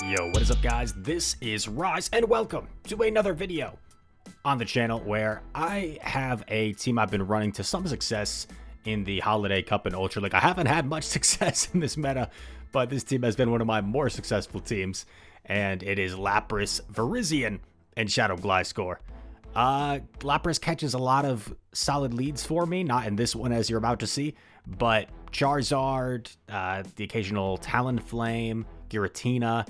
Yo, what is up guys? This is Rise and welcome to another video on the channel where I have a team I've been running to some success in the Holiday Cup and Ultra League. I haven't had much success in this meta, but this team has been one of my more successful teams, and it is Lapras, Virizion, and Shadow Gliscor. Lapras catches a lot of solid leads for me, not in this one as you're about to see, but Charizard, the occasional Talonflame, Giratina,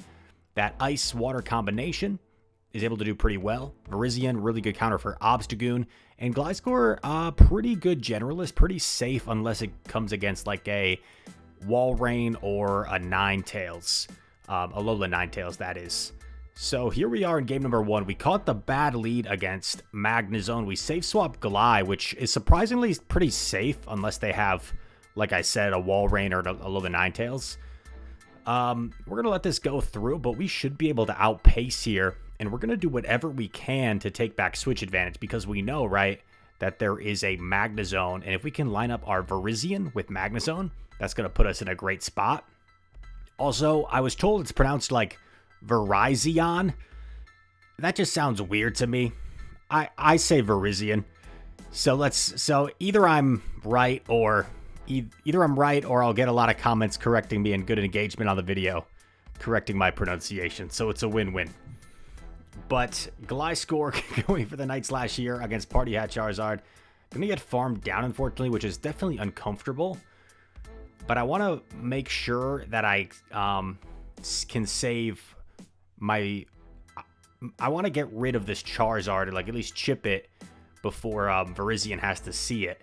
that ice-water combination is able to do pretty well. Virizion, really good counter for Obstagoon. And Gliscor, pretty good generalist, pretty safe unless it comes against like a Walrein or a Ninetales. Alola Ninetales, that is. So here we are in game number 1. We caught the bad lead against Magnezone. We safe swap Gly, which is surprisingly pretty safe unless they have, like I said, a Walrein or a Alola Ninetales. We're going to let this go through, but we should be able to outpace here. And we're going to do whatever we can to take back switch advantage because we know, right, that there is a Magnezone. And if we can line up our Virizion with Magnezone, that's going to put us in a great spot. Also, I was told it's pronounced like Virizion. That just sounds weird to me. I say Virizion. So either I'm right or I'll get a lot of comments correcting me and good engagement on the video correcting my pronunciation. So it's a win-win. But Gliscor going for the Sandslash here against Party Hat Charizard. Gonna get farmed down, unfortunately, which is definitely uncomfortable. But I want to make sure that I can save my... I want to get rid of this Charizard and like at least chip it before Virizion has to see it.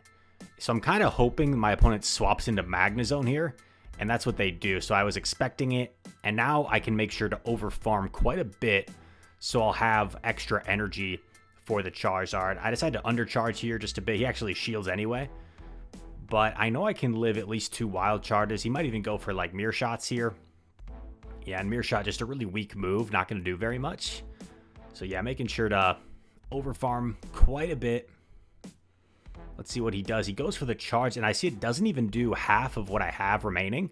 So I'm kind of hoping my opponent swaps into Magnezone here, and that's what they do. So I was expecting it, and now I can make sure to overfarm quite a bit, so I'll have extra energy for the Charizard. I decided to undercharge here just a bit. He actually shields anyway, but I know I can live at least 2 wild charges. He might even go for like Mirror Shots here. Yeah, and Mirror Shot, just a really weak move, not going to do very much. So yeah, making sure to overfarm quite a bit. Let's see what he does. He goes for the charge, and I see it doesn't even do half of what I have remaining.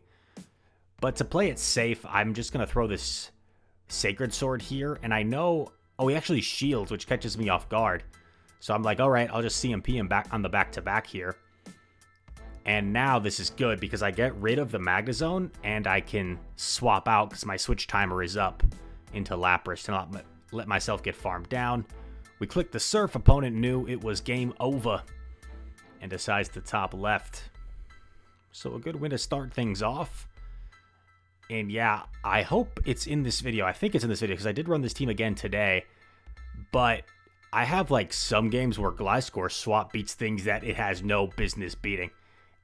But to play it safe, I'm just going to throw this Sacred Sword here. And I know... Oh, he actually shields, which catches me off guard. So I'm like, all right, I'll just CMP him back on the back-to-back here. And now this is good because I get rid of the Magnezone, and I can swap out because my switch timer is up into Lapras to not let myself get farmed down. We click the Surf. Opponent knew it was game over and decides to top left. So a good win to start things off. And yeah, I hope it's in this video. I think it's in this video because I did run this team again today. But I have like some games where Gliscor swap beats things that it has no business beating.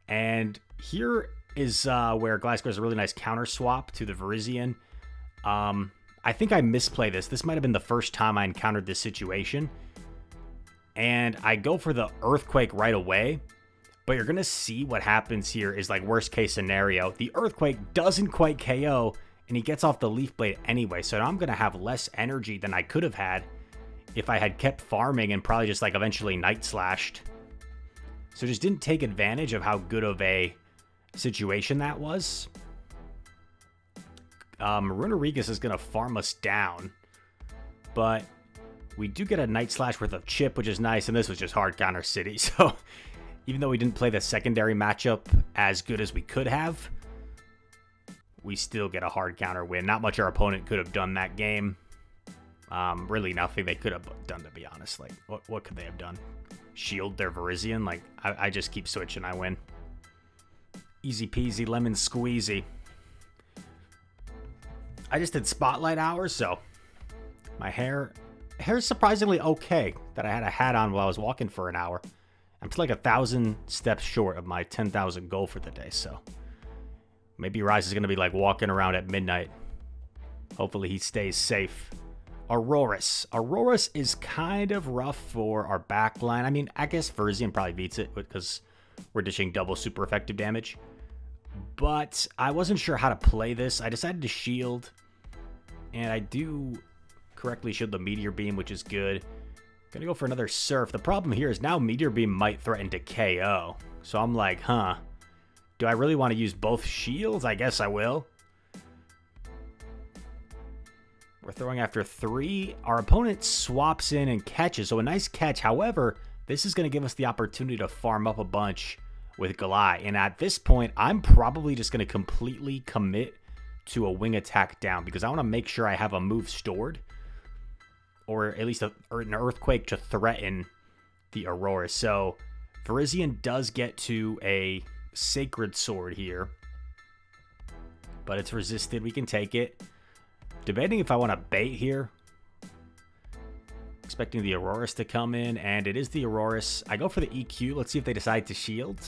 And here is where Gliscor is a really nice counter swap to the Virizion. I think I misplay this. This might have been the first time I encountered this situation. And I go for the Earthquake right away. But you're going to see what happens here is like worst case scenario. The Earthquake doesn't quite KO, and he gets off the Leaf Blade anyway. So now I'm going to have less energy than I could have had if I had kept farming and probably just like eventually Night Slashed. So just didn't take advantage of how good of a situation that was. Runerigus is going to farm us down. But we do get a Night Slash worth of chip, which is nice. And this was just hard counter city. So even though we didn't play the secondary matchup as good as we could have, we still get a hard counter win. Not much our opponent could have done that game. Really nothing they could have done, to be honest. Like, what could they have done? Shield their Virizion? Like, I just keep switching, I win. Easy peasy, lemon squeezy. I just did spotlight hours, so my hair's surprisingly okay that I had a hat on while I was walking for an hour. I'm just like 1,000 steps short of my 10,000 goal for the day, so maybe Rise is going to be like walking around at midnight. Hopefully he stays safe. Aurorus. Aurorus is kind of rough for our back line. I mean, I guess Virizion probably beats it because we're dishing double super effective damage. But I wasn't sure how to play this. I decided to shield, and I do correctly shield the Meteor Beam, which is good. Gonna go for another Surf. The problem here is now Meteor Beam might threaten to KO. So I'm like, do I really want to use both shields? I guess I will. We're throwing after 3. Our opponent swaps in and catches, so a nice catch. However, this is going to give us the opportunity to farm up a bunch with Golem. And at this point, I'm probably just going to completely commit to a wing attack down because I want to make sure I have a move stored, or at least an Earthquake to threaten the Aurorus. So Virizion does get to a Sacred Sword here, but it's resisted. We can take it. Debating if I want to bait here. Expecting the Aurorus to come in, and it is the Aurorus. I go for the EQ. Let's see if they decide to shield.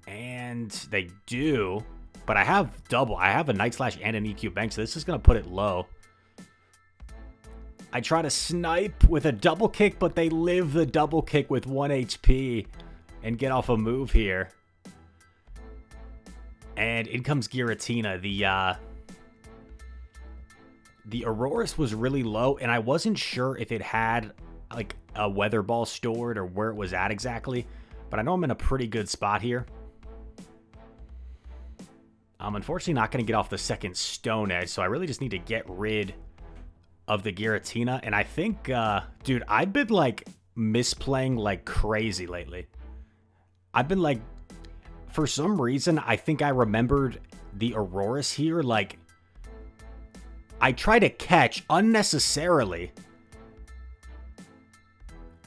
And they do, but I have double. I have a Night Slash and an EQ bank, so this is going to put it low. I try to snipe with a double kick, but they live the double kick with 1 HP and get off a move here. And in comes Giratina. The Aurorus was really low, and I wasn't sure if it had like a Weather Ball stored or where it was at exactly, but I know I'm in a pretty good spot here. I'm unfortunately not going to get off the second Stone Edge, so I really just need to get rid of the Giratina. And I think, dude, I've been like misplaying like crazy lately. I've been like, for some reason, I think I remembered the Aurorus here. Like, I try to catch unnecessarily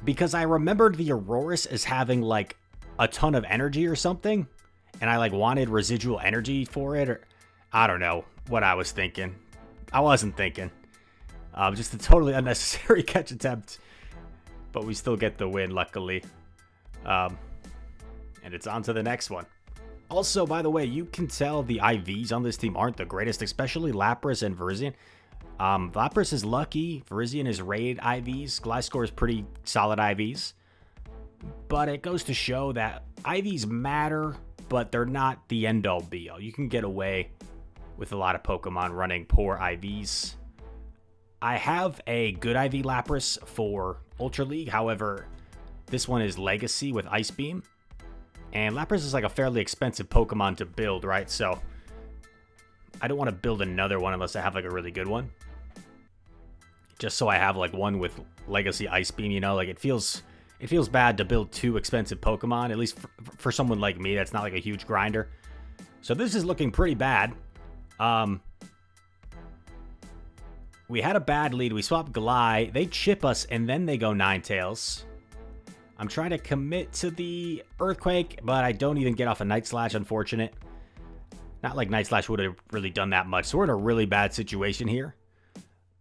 because I remembered the Aurorus as having like a ton of energy or something. And I like wanted residual energy for it, or I don't know what I was thinking. I wasn't thinking. Just a totally unnecessary catch attempt, but we still get the win, luckily. And it's on to the next one. Also, by the way, you can tell the IVs on this team aren't the greatest, especially Lapras and Virizion. Lapras is lucky. Virizion is raid IVs. Gliscor is pretty solid IVs. But it goes to show that IVs matter, but they're not the end-all be-all. You can get away with a lot of Pokemon running poor IVs. I have a good IV Lapras for Ultra League. However, this one is Legacy with Ice Beam. And Lapras is like a fairly expensive Pokemon to build, right? So I don't want to build another one unless I have like a really good one. Just so I have like one with Legacy Ice Beam, you know? Like it feels bad to build 2 expensive Pokemon, at least for someone like me that's not like a huge grinder. So this is looking pretty bad. We had a bad lead. We swapped Golem. They chip us, and then they go Ninetales. I'm trying to commit to the Earthquake, but I don't even get off a Night Slash, unfortunate. Not like Night Slash would have really done that much. So we're in a really bad situation here.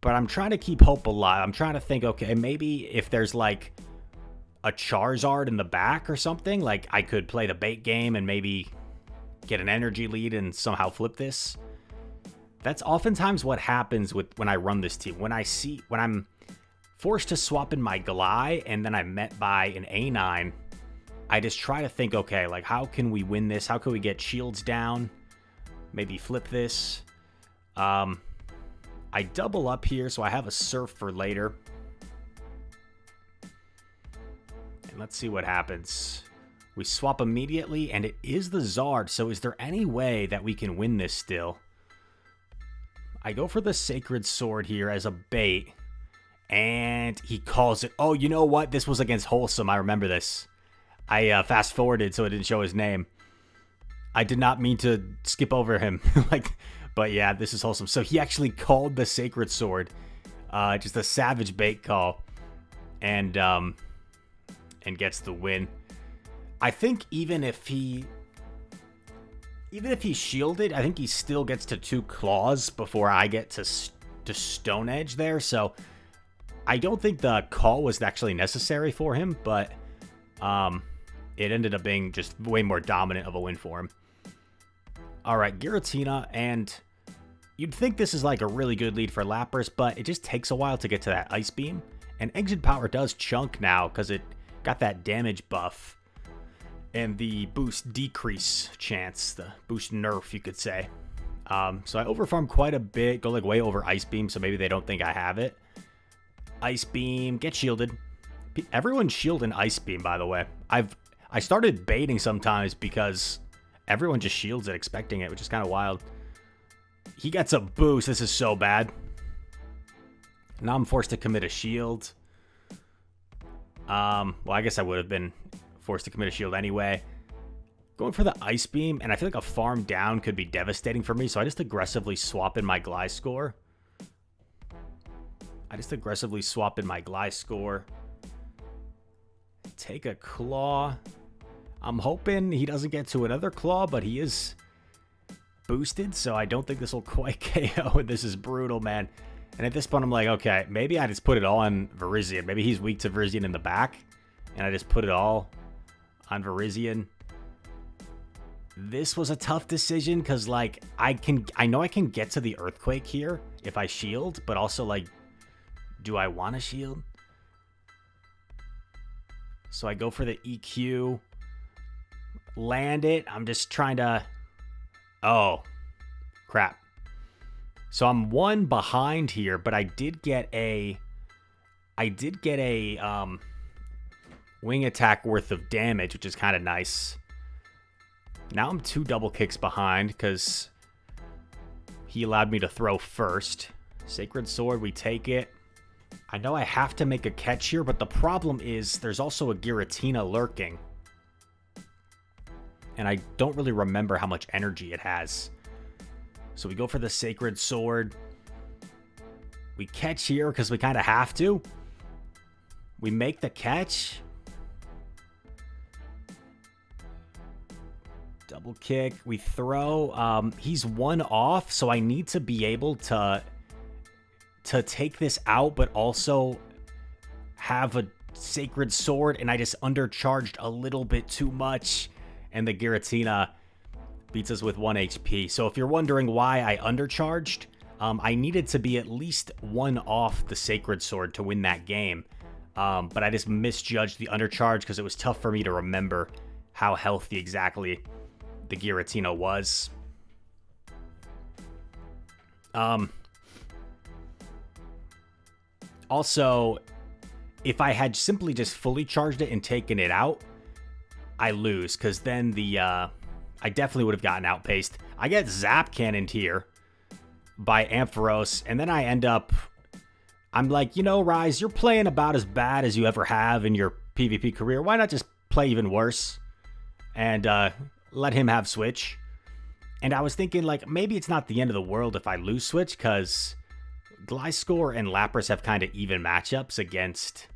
But I'm trying to keep hope alive. I'm trying to think, okay, maybe if there's like a Charizard in the back or something, like I could play the bait game and maybe get an energy lead and somehow flip this. That's oftentimes what happens when I run this team. When I'm forced to swap in my Golem and then I'm met by an A9, I just try to think, okay, like how can we win this? How can we get shields down? Maybe flip this. I double up here, so I have a Surf for later. And let's see what happens. We swap immediately, and it is the Zard, so is there any way that we can win this still? I go for the Sacred Sword here as a bait, and he calls it. Oh, you know what? This was against Wholesome. I remember this. I fast-forwarded so it didn't show his name. I did not mean to skip over him. But yeah, this is Wholesome. So he actually called the Sacred Sword. Just a savage bait call. And gets the win. I think even if he shielded, I think he still gets to 2 claws before I get to Stone Edge there. So I don't think the call was actually necessary for him, but it ended up being just way more dominant of a win for him. All right, Giratina, and you'd think this is like a really good lead for Lapras, but it just takes a while to get to that Ice Beam. And Exit Power does chunk now because it got that damage buff. And the boost decrease chance, the boost nerf, you could say. So I overfarm quite a bit, go like way over Ice Beam, so maybe they don't think I have it. Ice Beam, get shielded. Everyone's shielding Ice Beam, by the way. I started baiting sometimes because everyone just shields it expecting it, which is kind of wild. He gets a boost. This is so bad. Now I'm forced to commit a shield. Well, I guess I would have been forced to commit a shield anyway. Going for the Ice Beam, and I feel like a farm down could be devastating for me, so I just aggressively swap in my Gliscor. Take a Claw. I'm hoping he doesn't get to another Claw, but he is boosted, so I don't think this will quite KO. This is brutal, man. And at this point, I'm like, okay, maybe I just put it all on Virizion. Maybe he's weak to Virizion in the back, and I just put it all on Virizion. This was a tough decision because, like, I know I can get to the Earthquake here if I shield, but also, like, do I want to shield? So I go for the EQ, land it. I'm just trying to, oh, crap. So I'm one behind here, but I did get a wing attack worth of damage, which is kind of nice. Now I'm 2 double kicks behind because he allowed me to throw first. Sacred Sword, we take it. I know I have to make a catch here, but the problem is there's also a Giratina lurking. And I don't really remember how much energy it has. So we go for the Sacred Sword. We catch here because we kind of have to. We make the catch. Double kick. We throw. He's 1 off, so I need to be able to take this out, but also have a Sacred Sword, and I just undercharged a little bit too much, and the Giratina beats us with 1 HP. So if you're wondering why I undercharged, I needed to be at least 1 off the Sacred Sword to win that game, but I just misjudged the undercharge because it was tough for me to remember how healthy exactly the Giratina was. Also, if I had simply just fully charged it and taken it out, I lose, because then I definitely would have gotten outpaced. I get Zap Cannoned here by Ampharos, and then I end up, I'm like, you know, Rise, you're playing about as bad as you ever have in your PvP career. Why not just play even worse and let him have Switch? And I was thinking, like, maybe it's not the end of the world if I lose Switch, because Gliscor and Lapras have kind of even matchups against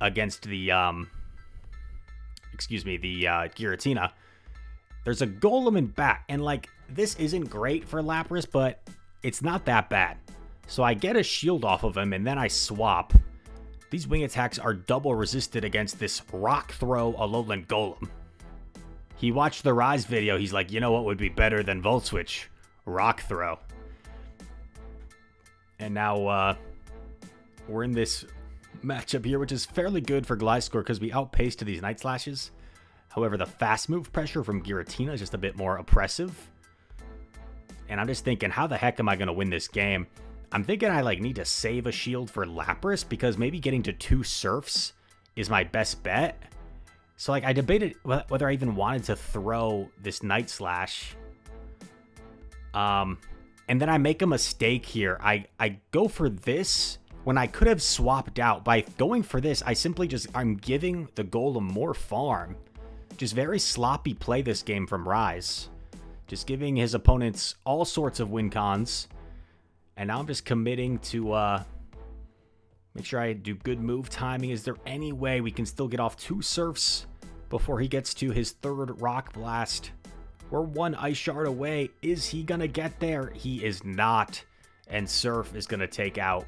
the Giratina. There's a Golem in back, and like, this isn't great for Lapras, but it's not that bad. So I get a shield off of him, and then I swap. These wing attacks are double resisted against this Rock Throw Alolan Golem. He watched the Rise video. He's like, you know what would be better than Volt Switch? Rock Throw. And now we're in this matchup here, which is fairly good for Gliscor because we outpaced these Night Slashes. However, the fast move pressure from Giratina is just a bit more oppressive. And I'm just thinking, how the heck am I going to win this game? I'm thinking I like need to save a shield for Lapras because maybe getting to 2 Surfs is my best bet. So like I debated whether I even wanted to throw this Night Slash. And then I make a mistake here. I go for this when I could have swapped out. By going for this, I'm giving the Golem more farm. Just very sloppy play this game from Rise. Just giving his opponents all sorts of win cons. And now I'm just committing to make sure I do good move timing. Is there any way we can still get off 2 Surfs before he gets to his 3rd Rock Blast? We're 1 Ice Shard away. Is he going to get there? He is not. And Surf is going to take out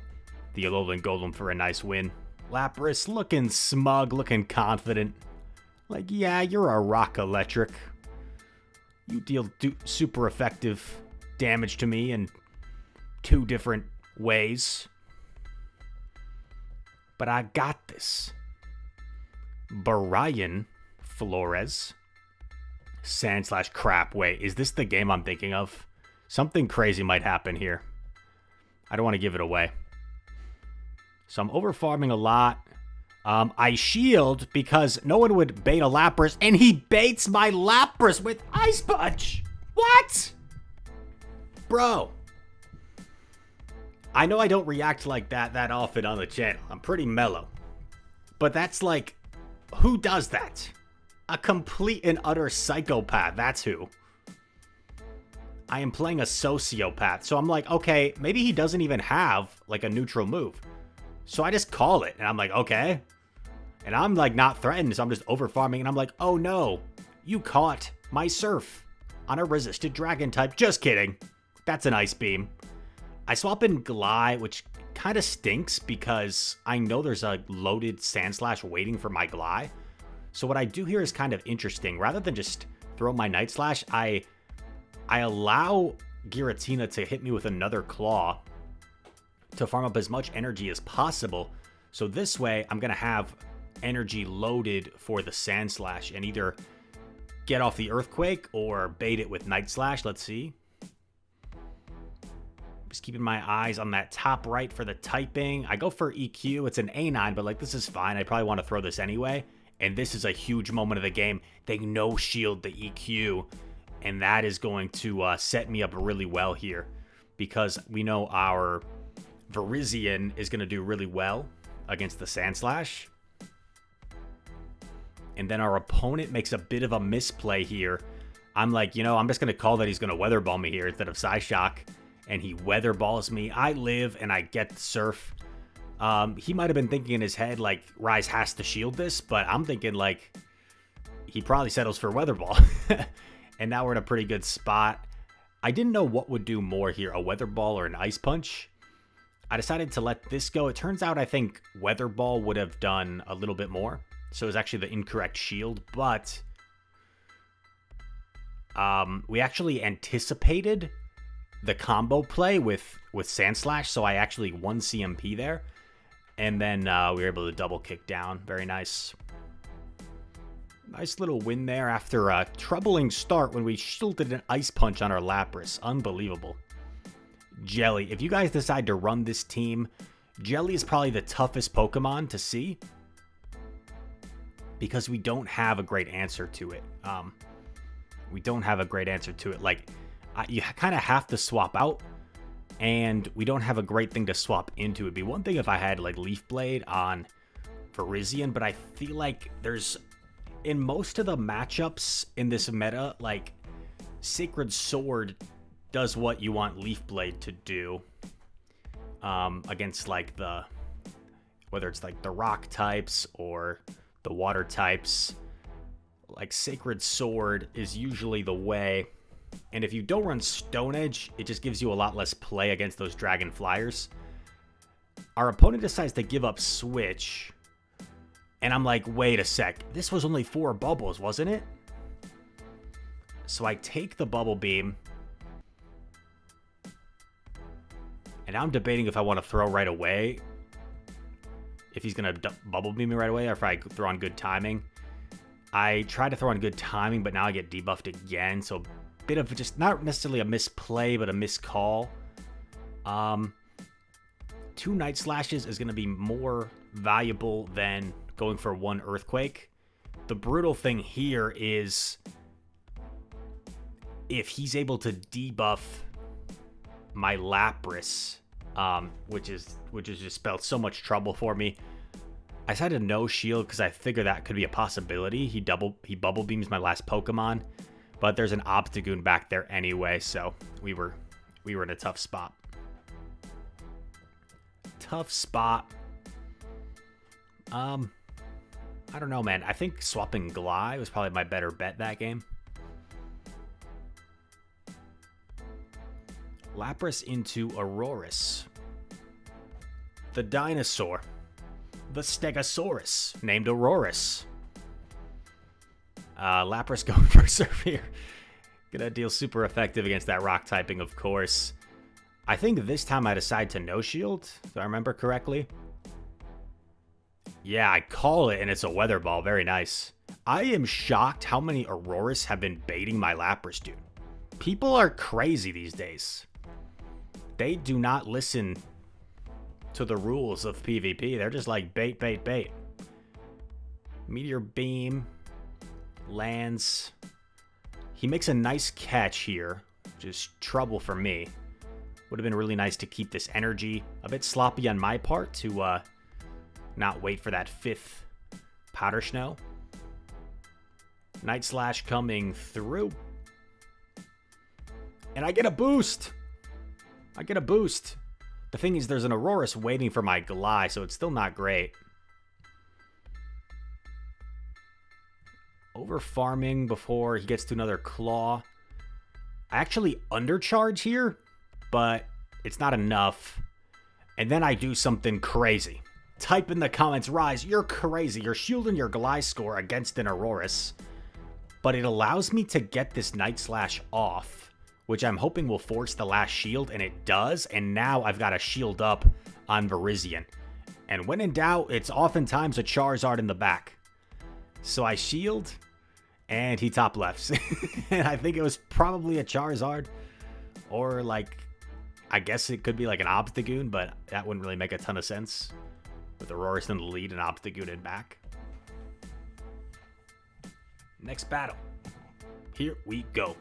the Alolan Golem for a nice win. Lapras looking smug, looking confident. Like, yeah, you're a Rock Electric. You deal super effective damage to me in 2 different ways. But I got this. Brian Flores. Sandslash crap. Wait, is this the game I'm thinking of? Something crazy might happen here. I don't want to give it away. So I'm over-farming a lot. I shield because no one would bait a Lapras, and he baits my Lapras with Ice Punch. What? Bro. I know I don't react like that often on the channel. I'm pretty mellow. But that's like, who does that? A complete and utter psychopath, that's who. I am playing a sociopath, so I'm like, okay, maybe he doesn't even have, like, a neutral move. So I just call it, and I'm like, okay. And I'm, like, not threatened, so I'm just over-farming, and I'm like, oh no, you caught my Surf on a resisted dragon type. Just kidding. That's an Ice Beam. I swap in Glide, which kind of stinks, because I know there's a loaded Sandslash waiting for my Glide. So what I do here is kind of interesting. Rather than just throw my Night Slash, I allow Giratina to hit me with another Claw to farm up as much energy as possible. So this way, I'm going to have energy loaded for the Sandslash and either get off the Earthquake or bait it with Night Slash. Let's see. Just keeping my eyes on that top right for the typing. I go for EQ. It's an A9, but like this is fine. I probably want to throw this anyway. And this is a huge moment of the game. They no-shield the EQ. And that is going to set me up really well here. Because we know our Virizion is going to do really well against the Sandslash. And then our opponent makes a bit of a misplay here. I'm like, you know, I'm just going to call that he's going to Weather Ball me here instead of Psyshock. And he Weather Balls me. I live and I get the Surf. He might have been thinking in his head, like, Rise has to shield this. But I'm thinking, like, he probably settles for Weather Ball. And now we're in a pretty good spot. I didn't know what would do more here, a Weather Ball or an Ice Punch. I decided to let this go. It turns out I think Weather Ball would have done a little bit more. So it was actually the incorrect shield, but we actually anticipated the combo play with Sandslash, so I actually won CMP there. And then we were able to double kick down. Very nice. Nice little win there after a troubling start when we shielded an Ice Punch on our Lapras. Unbelievable. Jelly. If you guys decide to run this team, Jelly is probably the toughest Pokemon to see. Because we don't have a great answer to it. We don't have a great answer to it. Like, you kind of have to swap out. And we don't have a great thing to swap into. It'd be one thing if I had, like, Leaf Blade on Virizion. But I feel like there's... in most of the matchups in this meta, like, Sacred Sword does what you want Leaf Blade to do. Against, like, the... whether it's, like, the rock types or the water types. Like, Sacred Sword is usually the way. And if you don't run Stone Edge, it just gives you a lot less play against those Dragon Flyers. Our opponent decides to give up Switch. And I'm like, wait a sec. This was only 4 bubbles, wasn't it? So I take the Bubble Beam. And I'm debating if I want to throw right away. If he's going to Bubble Beam me right away, or if I throw on Good Timing. I try to throw on Good Timing, but now I get debuffed again. So a bit of just not necessarily a misplay, but a miscall. 2 Night Slashes is going to be more valuable than going for 1 Earthquake. The brutal thing here is if he's able to debuff my Lapras, which is just spelled so much trouble for me. I decided no shield because I figure that could be a possibility. He Bubble Beams my last Pokemon, but there's an Obstagoon back there anyway, so we were in a tough spot. Tough spot. I don't know, man. I think swapping Glide was probably my better bet that game. Lapras into Aurorus. The dinosaur. The Stegosaurus, named Aurorus. Lapras going for Surf here. Gonna deal super effective against that rock typing, of course. I think this time I decide to no shield, if I remember correctly. Yeah, I call it, and it's a Weather Ball. Very nice. I am shocked how many Aurorus have been baiting my Lapras, dude. People are crazy these days. They do not listen to the rules of PvP. They're just like bait, bait, bait. Meteor Beam lands. He makes a nice catch here, which is trouble for me. Would have been really nice to keep this energy. A bit sloppy on my part to not wait for that 5th Powder Snow. Night Slash coming through. And I get a boost. I get a boost. The thing is, there's an Aurorus waiting for my Gly, so it's still not great. Over farming before he gets to another Claw. I actually undercharge here, but it's not enough. And then I do something crazy. Type in the comments, Rise, you're crazy. You're shielding your Gliscor against an Aurorus. But it allows me to get this Night Slash off, which I'm hoping will force the last shield, and it does. And now I've got a shield up on Virizion. And when in doubt, it's oftentimes a Charizard in the back. So I shield, and he top lefts. And I think it was probably a Charizard, or like, I guess it could be like an Obstagoon, but that wouldn't really make a ton of sense with Aurorus in the lead and Obstagoon in back. Next battle. Here we go.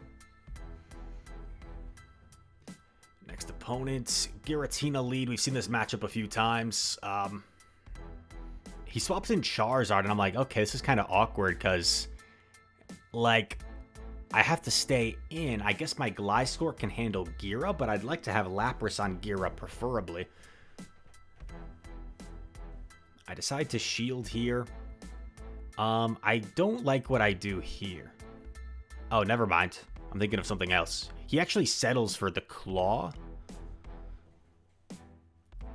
Next opponent, Giratina lead. We've seen this matchup a few times. He swaps in Charizard, and I'm like, okay, this is kind of awkward because, like, I have to stay in. I guess my Gliscor can handle Gira, but I'd like to have Lapras on Gira preferably. I decide to shield here. I don't like what I do here. Oh, never mind. I'm thinking of something else. He actually settles for the Claw.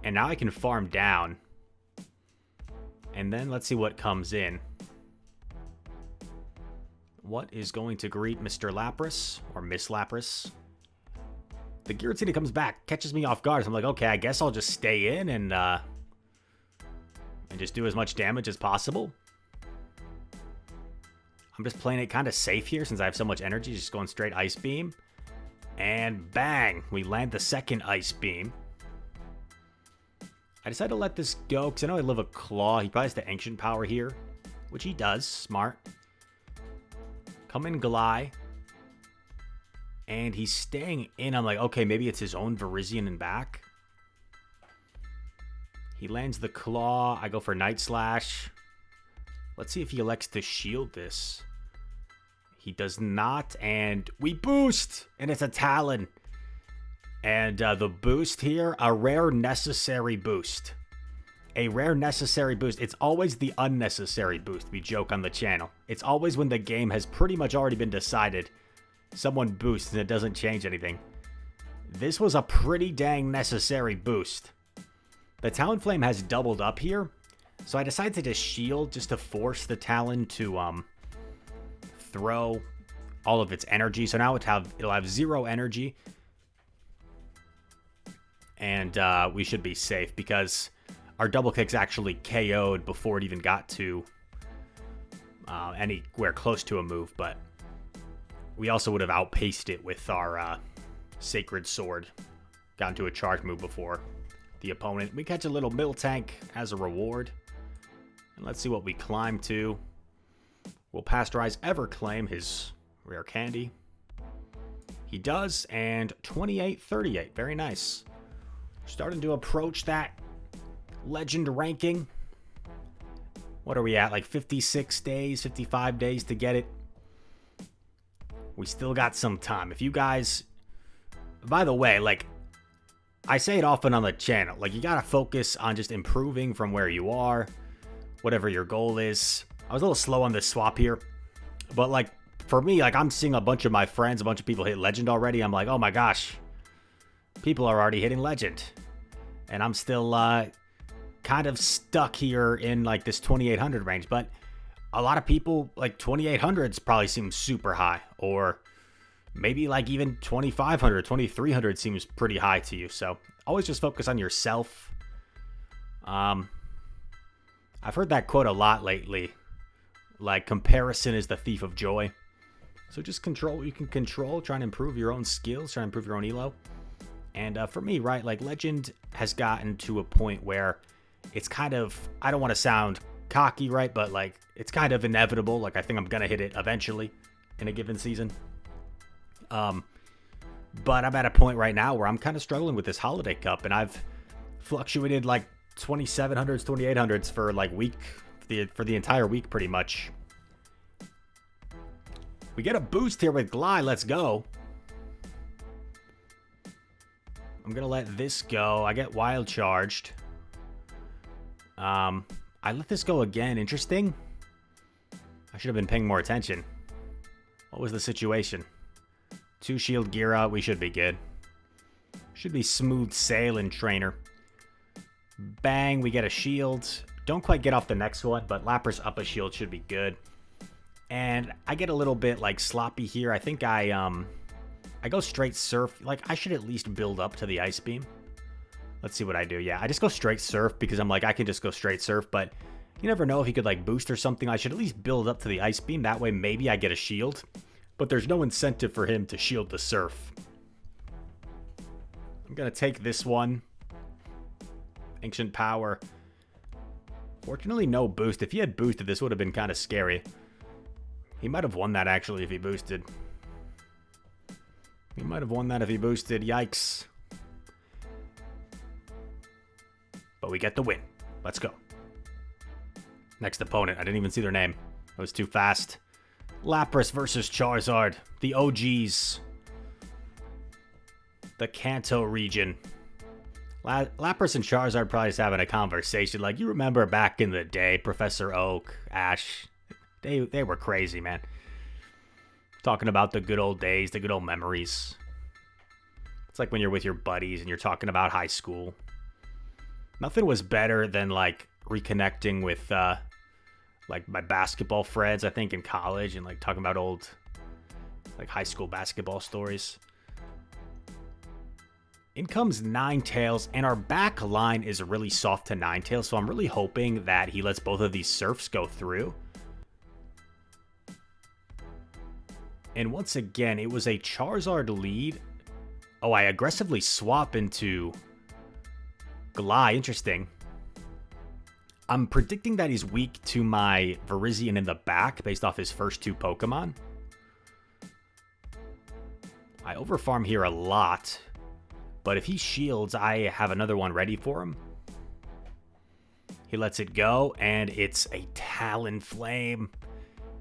And now I can farm down. And then let's see what comes in. What is going to greet Mr. Lapras or Miss Lapras? The Giratina comes back, catches me off guard. So I'm like, okay, I guess I'll just stay in and just do as much damage as possible. I'm just playing it kind of safe here since I have so much energy, just going straight Ice Beam. And bang, we land the second Ice Beam. I decided to let this go because I know I live a Claw. He probably has the Ancient Power here, which he does. Smart. Come in Gly. And he's staying in. I'm like, okay, maybe it's his own Virizion in back. He lands the Claw. I go for Night Slash. Let's see if he elects to shield this. He does not, and we boost! And it's a Talon. And the boost here, a rare necessary boost. A rare necessary boost. It's always the unnecessary boost we joke on the channel. It's always when the game has pretty much already been decided. Someone boosts and it doesn't change anything. This was a pretty dang necessary boost. The Talonflame has doubled up here. So I decided to just shield just to force the Talon to throw all of its energy. So now it'll have 0 energy. And we should be safe because our double kick's actually KO'd before it even got to anywhere close to a move. But we also would have outpaced it with our Sacred Sword. Gotten to a charge move before the opponent. We catch a little Miltank as a reward. And let's see what we climb to. Will Pasteurize ever claim his rare candy? He does, and 28-38. Very nice. Starting to approach that legend ranking. What are we at? Like 56 days, 55 days to get it. We still got some time. If you guys... By the way, like, I say it often on the channel. Like, you gotta focus on just improving from where you are. Whatever your goal is. I was a little slow on this swap here. But, like, for me, like, I'm seeing a bunch of my friends, a bunch of people hit Legend already. I'm like, oh my gosh. People are already hitting Legend. And I'm still kind of stuck here in, like, this 2800 range. But a lot of people, like, 2800s probably seems super high. Or maybe, like, even 2500, 2300 seems pretty high to you. So, always just focus on yourself. I've heard that quote a lot lately. Like, comparison is the thief of joy. So just control what you can control. Try and improve your own skills. Try and improve your own elo. And for me, right, like, Legend has gotten to a point where it's kind of... I don't want to sound cocky, right? But, like, it's kind of inevitable. Like, I think I'm going to hit it eventually in a given season. But I'm at a point right now where I'm kind of struggling with this Holiday Cup, and I've fluctuated like 2700s, 2800s for like for the entire week pretty much. We get a boost here with Glide. Let's go. I'm going to let this go. I get wild charged. I let this go again. Interesting. I should have been paying more attention. What was the situation? 2 shield Gira. We should be good. Should be smooth sailing, trainer. Bang. We get a shield. Don't quite get off the next one, but Lapras up a shield should be good. And I get a little bit like sloppy here. I think I go straight Surf. Like, I should at least build up to the Ice Beam. Let's see what I do. Yeah, I just go straight Surf because I'm like, I can just go straight Surf, but you never know if he could like boost or something. I should at least build up to the Ice Beam. That way maybe I get a shield, but there's no incentive for him to shield the Surf. I'm going to take this one. Ancient Power. Fortunately, no boost. If he had boosted, this would have been kind of scary. He might have won that actually if he boosted. He might have won that if he boosted. Yikes. But we get the win. Let's go. Next opponent. I didn't even see their name. It was too fast. Lapras versus Charizard. The OGs. The Kanto region. Lapras and Charizard probably just having a conversation. Like, you remember back in the day, Professor Oak, Ash. They were crazy, man. Talking about the good old days, the good old memories. It's like when you're with your buddies and you're talking about high school. Nothing was better than like reconnecting with like my basketball friends, I think, in college, and like talking about old like high school basketball stories. In comes Ninetales, and our back line is really soft to Ninetales, so I'm really hoping that he lets both of these Surfs go through. And once again, it was a Charizard lead. Oh, I aggressively swap into Glide. Interesting. I'm predicting that he's weak to my Virizion in the back based off his first 2 Pokemon. I overfarm here a lot. But if he shields, I have another one ready for him. He lets it go, and it's a Talonflame.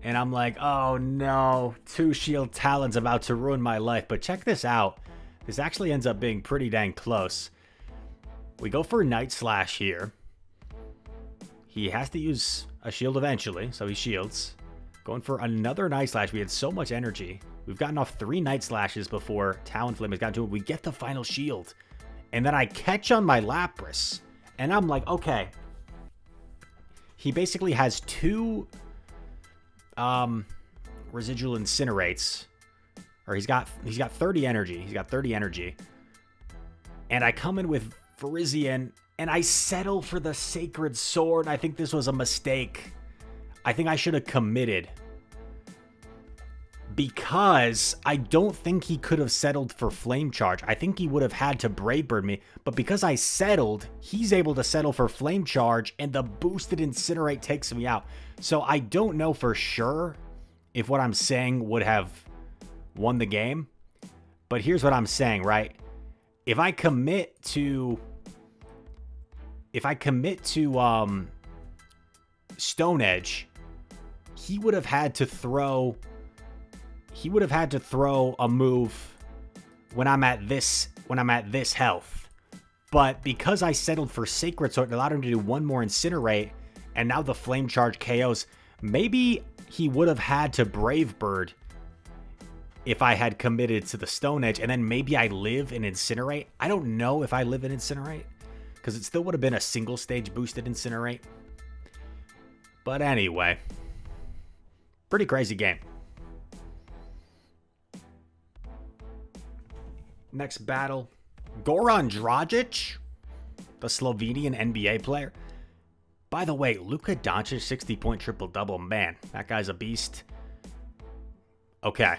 And I'm like, oh no, 2 shield Talon's about to ruin my life. But check this out. This actually ends up being pretty dang close. We go for Night Slash here. He has to use a shield eventually, so he shields. Going for another Night Slash. We had so much energy. We've gotten off 3 Night Slashes before Talonflame has gotten to it. We get the final shield. And then I catch on my Lapras. And I'm like, okay. He basically has 2 residual Incinerates. Or he's got 30 energy. He's got 30 energy. And I come in with Virizion, and I settle for the Sacred Sword. I think this was a mistake. I think I should have committed. Because I don't think he could have settled for Flame Charge. I think he would have had to Brave Bird me. But because I settled, he's able to settle for Flame Charge, and the boosted Incinerate takes me out. So I don't know for sure if what I'm saying would have won the game. But here's what I'm saying, right? If I commit to Stone Edge, he would have had to throw a move when I'm at this health. But because I settled for Sacred Sword, it allowed him to do 1 more Incinerate, and now the Flame Charge KOs. Maybe he would have had to Brave Bird if I had committed to the Stone Edge, and then maybe I live in Incinerate. I don't know if I live in Incinerate, because it still would have been a single stage boosted Incinerate. But anyway, pretty crazy game. Next battle, Goran Dragic, the Slovenian NBA player. By the way, Luka Doncic, 60-point triple-double. Man, that guy's a beast. Okay,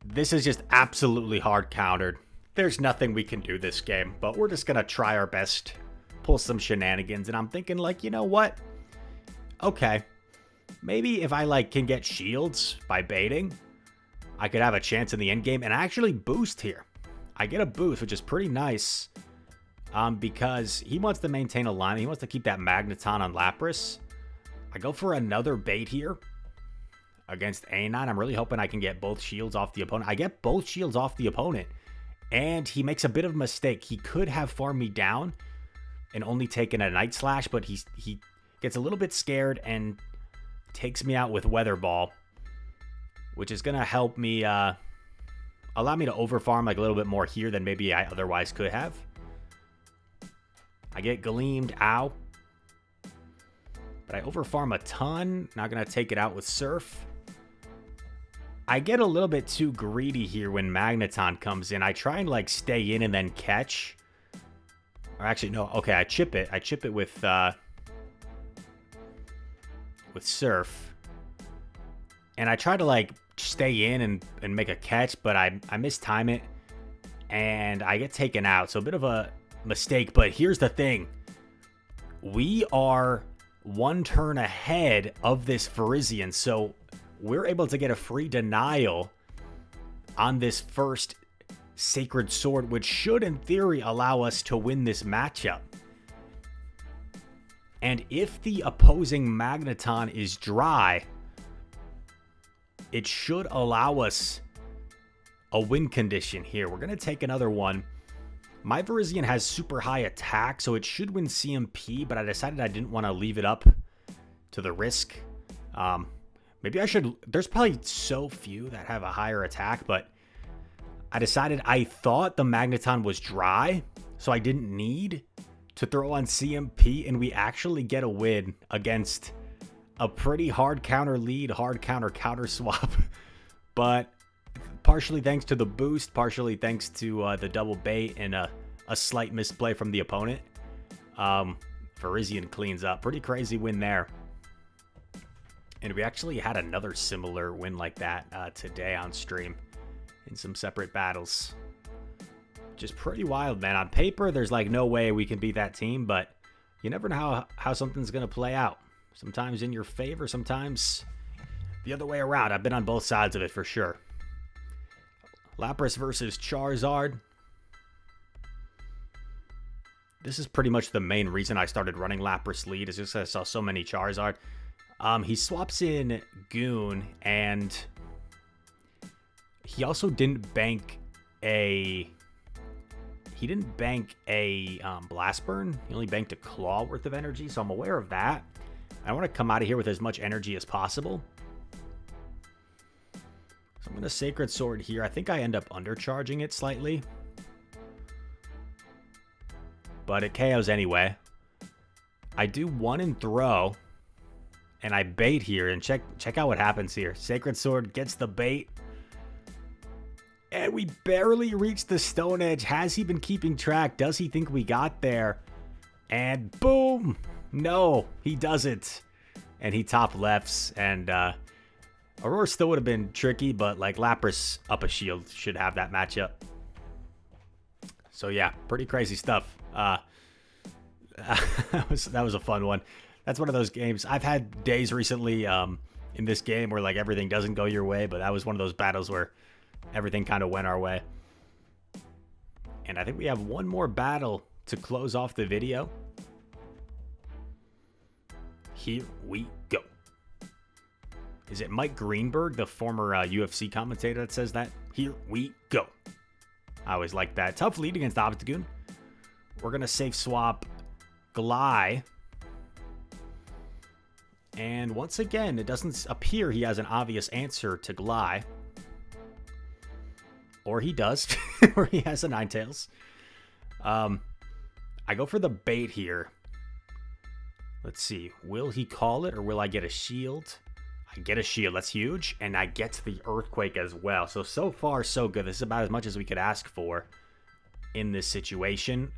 this is just absolutely hard countered. There's nothing we can do this game, but we're just going to try our best, pull some shenanigans. And I'm thinking, like, you know what? Okay, maybe if I, like, can get shields by baiting, I could have a chance in the end game and actually boost here. I get a boost, which is pretty nice. Because he wants to maintain alignment. He wants to keep that Magnezone on Lapras. I go for another bait here against A9. I'm really hoping I can get both shields off the opponent. I get both shields off the opponent. And he makes a bit of a mistake. He could have farmed me down and only taken a Night Slash, but he gets a little bit scared and takes me out with Weather Ball, which is going to help me, allow me to overfarm like a little bit more here than maybe I otherwise could have. I get gleamed, ow. But I overfarm a ton. Not going to take it out with Surf. I get a little bit too greedy here when Magnezone comes in. I try and like stay in and then catch. Or actually, no. Okay, I chip it. I chip it with Surf. And I try to like stay in and make a catch, but I mistime it. And I get taken out. So a bit of a mistake, but here's the thing. We are one turn ahead of this Virizion, so we're able to get a free denial on this first Sacred Sword, which should in theory allow us to win this matchup. And if the opposing Magnezone is dry, it should allow us a win condition here. We're going to take another one. My Virizion has super high attack, so it should win CMP, but I decided I didn't want to leave it up to the risk. Maybe I should. There's probably so few that have a higher attack, but I decided I thought the Magnezone was dry, so I didn't need to throw on CMP, and we actually get a win against a pretty hard counter lead, hard counter swap. But partially thanks to the boost, partially thanks to the double bait and a slight misplay from the opponent, Virizion cleans up. Pretty crazy win there. And we actually had another similar win like that today on stream in some separate battles. Just pretty wild, man. On paper, there's like no way we can beat that team, but you never know how something's going to play out. Sometimes in your favor, sometimes the other way around. I've been on both sides of it for sure. Lapras versus Charizard. This is pretty much the main reason I started running Lapras lead, is just I saw so many Charizard. He swaps in Goon, and he also didn't bank a... He didn't bank a Blast Burn. He only banked a Claw worth of energy, so I'm aware of that. I want to come out of here with as much energy as possible. So I'm going to Sacred Sword here. I think I end up undercharging it slightly, but it KOs anyway. I do one in throw, and I bait here, and check out what happens here. Sacred Sword gets the bait, and we barely reached the Stone Edge. Has he been keeping track? Does he think we got there? And boom! No, he doesn't. And he top lefts, and Aurorus still would have been tricky, but like Lapras up a shield should have that matchup. So yeah, pretty crazy stuff. That was a fun one. That's one of those games. I've had days recently in this game where like everything doesn't go your way, but that was one of those battles where everything kind of went our way. And I think we have one more battle to close off the video. Here we go. Is it Mike Greenberg, the former UFC commentator, that says that? Here we go. I always like that. Tough lead against Obstagoon. We're going to safe swap Gly. And once again, it doesn't appear he has an obvious answer to Gly. Or he does. Or he has a Ninetales. I go for the bait here. Let's see. Will he call it, or will I get a shield? I get a shield. That's huge. And I get the Earthquake as well. So far, so good. This is about as much as we could ask for in this situation.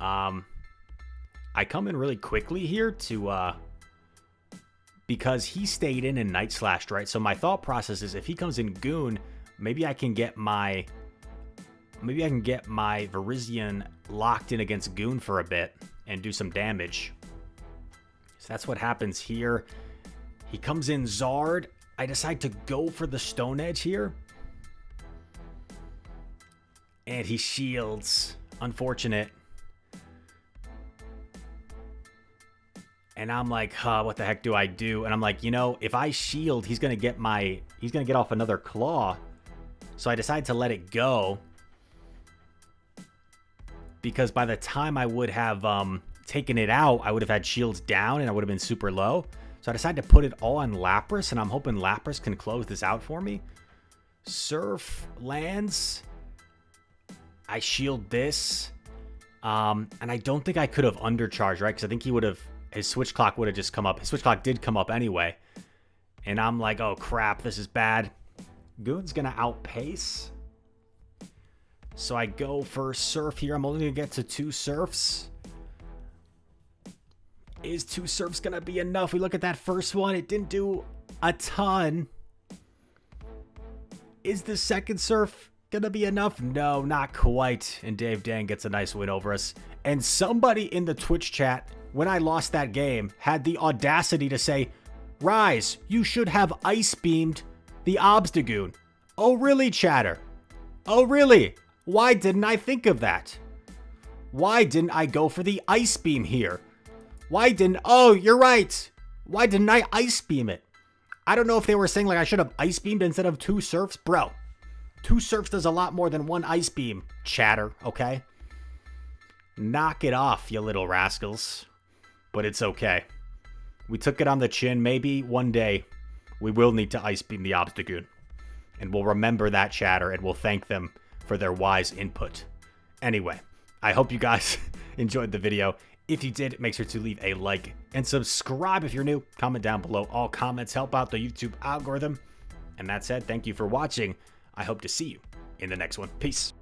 I come in really quickly here to... because he stayed in and Night Slashed, right? So my thought process is if he comes in Goon, maybe I can get my... Maybe I can get my Virizion locked in against Goon for a bit and do some damage. So that's what happens here. He comes in Zard. I decide to go for the Stone Edge here. And he shields. Unfortunate. And I'm like, huh, what the heck do I do? And I'm like, you know, if I shield, he's going to get off another claw. So I decide to let it go. Because by the time I would have taken it out, I would have had shields down and I would have been super low. So I decided to put it all on Lapras, and I'm hoping Lapras can close this out for me. Surf lands. I shield this. And I don't think I could have undercharged, right? Because I think he would have, his switch clock would have just come up. His switch clock did come up anyway. And I'm like, oh crap, this is bad. Goon's going to outpace. So I go for Surf here. I'm only going to get to 2 Surfs. Is 2 Surfs going to be enough? We look at that first one. It didn't do a ton. Is the second Surf going to be enough? No, not quite. And Dave Dang gets a nice win over us. And somebody in the Twitch chat, when I lost that game, had the audacity to say, Rise, you should have Ice Beamed the Obstagoon. Oh, really, chatter? Oh, really? Why didn't I think of that? Why didn't I go for the Ice Beam here? Why didn't... Oh, you're right. Why didn't I Ice Beam it? I don't know if they were saying like I should have Ice Beamed instead of 2 Surfs. Bro, 2 Surfs does a lot more than 1 Ice Beam, chatter, okay? Knock it off, you little rascals. But it's okay. We took it on the chin. Maybe one day we will need to Ice Beam the Obstagoon. And we'll remember that, chatter, and we'll thank them for their wise input. Anyway, I hope you guys enjoyed the video. If you did, make sure to leave a like and subscribe if you're new. Comment down below. All comments help out the YouTube algorithm. And that said, thank you for watching. I hope to see you in the next one. Peace.